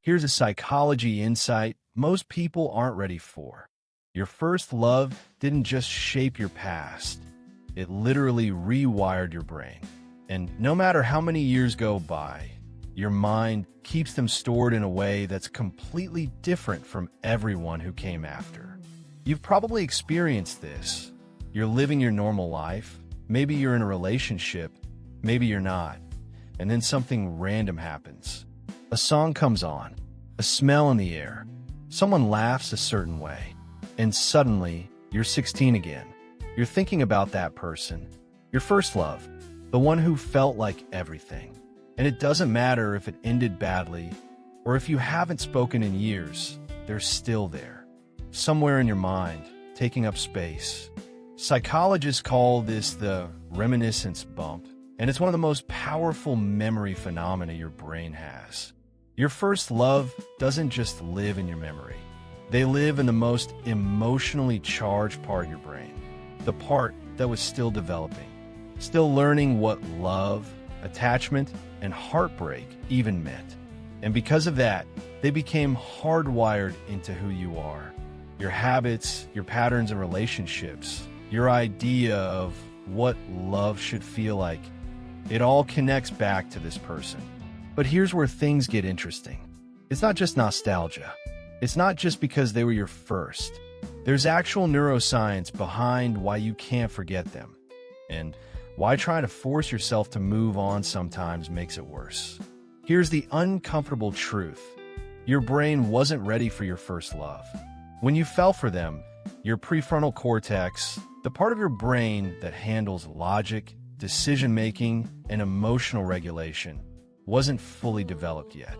Here's a psychology insight most people aren't ready for. Your first love didn't just shape your past, it literally rewired your brain. And no matter how many years go by, your mind keeps them stored in a way that's completely different from everyone who came after. You've probably experienced this. You're living your normal life. Maybe you're in a relationship. Maybe you're not. And then something random happens. A song comes on, a smell in the air, someone laughs a certain way, and suddenly you're 16 again. You're thinking about that person, your first love, the one who felt like everything. And it doesn't matter if it ended badly or if you haven't spoken in years, they're still there, somewhere in your mind, taking up space. Psychologists call this the reminiscence bump, and it's one of the most powerful memory phenomena your brain has. Your first love doesn't just live in your memory. They live in the most emotionally charged part of your brain, the part that was still developing, still learning what love, attachment, and heartbreak even meant. And because of that, they became hardwired into who you are. Your habits, your patterns and relationships, your idea of what love should feel like, it all connects back to this person. But here's where things get interesting. It's not just nostalgia. It's not just because they were your first. There's actual neuroscience behind why you can't forget them, and why trying to force yourself to move on sometimes makes it worse. Here's the uncomfortable truth. Your brain wasn't ready for your first love. When you fell for them, your prefrontal cortex, the part of your brain that handles logic, decision-making, and emotional regulation, wasn't fully developed yet.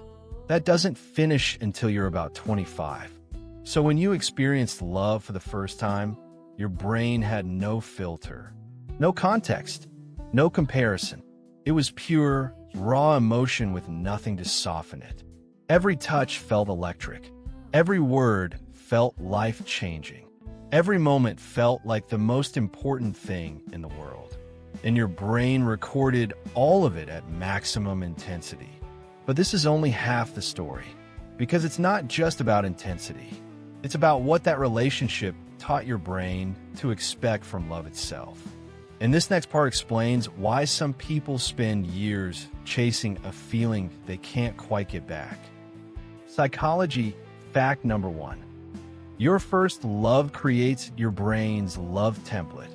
That doesn't finish until you're about 25. So when you experienced love for the first time, your brain had no filter, no context, no comparison. It was pure, raw emotion with nothing to soften it. Every touch felt electric. Every word felt life-changing. Every moment felt like the most important thing in the world. And your brain recorded all of it at maximum intensity. But this is only half the story, because it's not just about intensity. It's about what that relationship taught your brain to expect from love itself. And this next part explains why some people spend years chasing a feeling they can't quite get back. Psychology fact number 1. Your first love creates your brain's love template.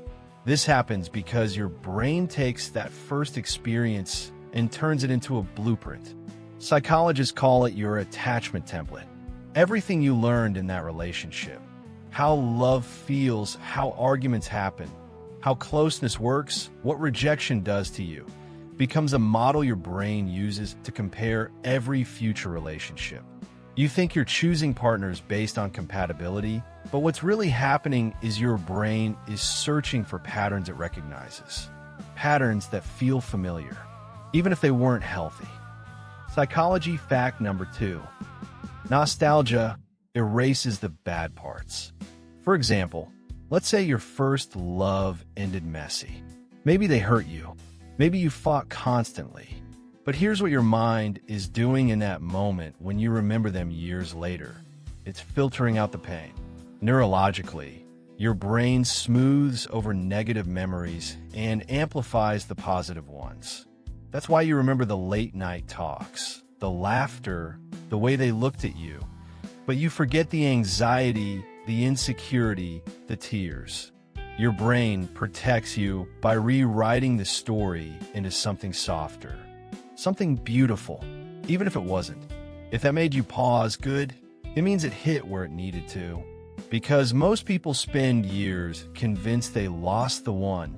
This happens because your brain takes that first experience and turns it into a blueprint. Psychologists call it your attachment template. Everything you learned in that relationship, how love feels, how arguments happen, how closeness works, what rejection does to you, becomes a model your brain uses to compare every future relationship. You think you're choosing partners based on compatibility, but what's really happening is your brain is searching for patterns it recognizes, patterns that feel familiar, even if they weren't healthy. Psychology fact number 2. Nostalgia erases the bad parts. For example, let's say your first love ended messy. Maybe they hurt you. Maybe you fought constantly. But here's what your mind is doing in that moment when you remember them years later. It's filtering out the pain. Neurologically, your brain smooths over negative memories and amplifies the positive ones. That's why you remember the late-night talks, the laughter, the way they looked at you. But you forget the anxiety, the insecurity, the tears. Your brain protects you by rewriting the story into something softer, something beautiful, even if it wasn't. If that made you pause, good. It means it hit where it needed to. Because most people spend years convinced they lost the one,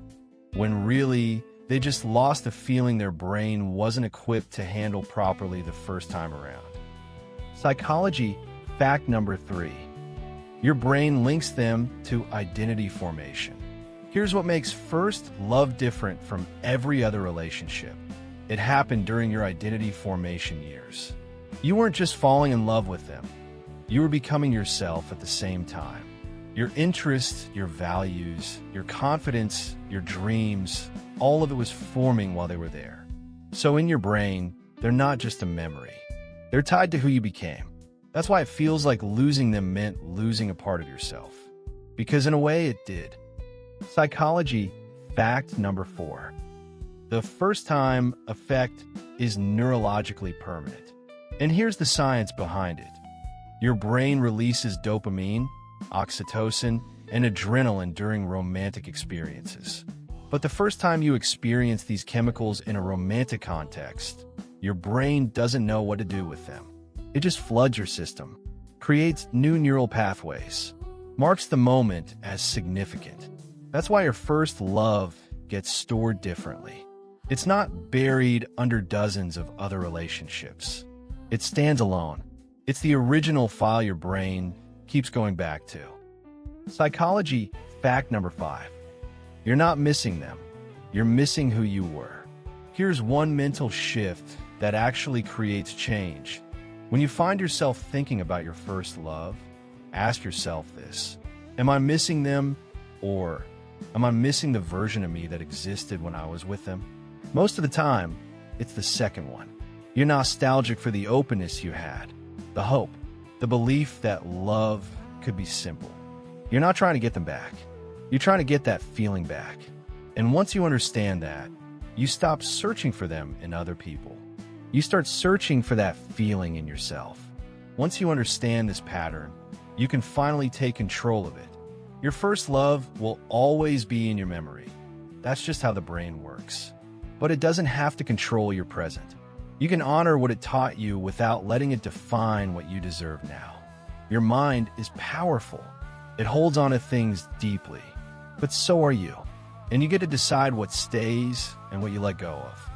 when really they just lost the feeling their brain wasn't equipped to handle properly the first time around. Psychology fact number 3. Your brain links them to identity formation. Here's what makes first love different from every other relationship. It happened during your identity formation years. You weren't just falling in love with them. You were becoming yourself at the same time. Your interests, your values, your confidence, your dreams, all of it was forming while they were there. So in your brain, they're not just a memory. They're tied to who you became. That's why it feels like losing them meant losing a part of yourself. Because in a way, it did. Psychology fact number 4. The first-time effect is neurologically permanent. And here's the science behind it. Your brain releases dopamine, oxytocin, and adrenaline during romantic experiences. But the first time you experience these chemicals in a romantic context, your brain doesn't know what to do with them. It just floods your system, creates new neural pathways, marks the moment as significant. That's why your first love gets stored differently. It's not buried under dozens of other relationships. It stands alone. It's the original file your brain keeps going back to. Psychology fact number 5. You're not missing them. You're missing who you were. Here's one mental shift that actually creates change. When you find yourself thinking about your first love, ask yourself this: am I missing them, or am I missing the version of me that existed when I was with them? Most of the time, it's the second one. You're nostalgic for the openness you had, the hope, the belief that love could be simple. You're not trying to get them back. You're trying to get that feeling back. And once you understand that, you stop searching for them in other people. You start searching for that feeling in yourself. Once you understand this pattern, you can finally take control of it. Your first love will always be in your memory. That's just how the brain works. But it doesn't have to control your present. You can honor what it taught you without letting it define what you deserve now. Your mind is powerful. It holds on to things deeply. But so are you. And you get to decide what stays and what you let go of.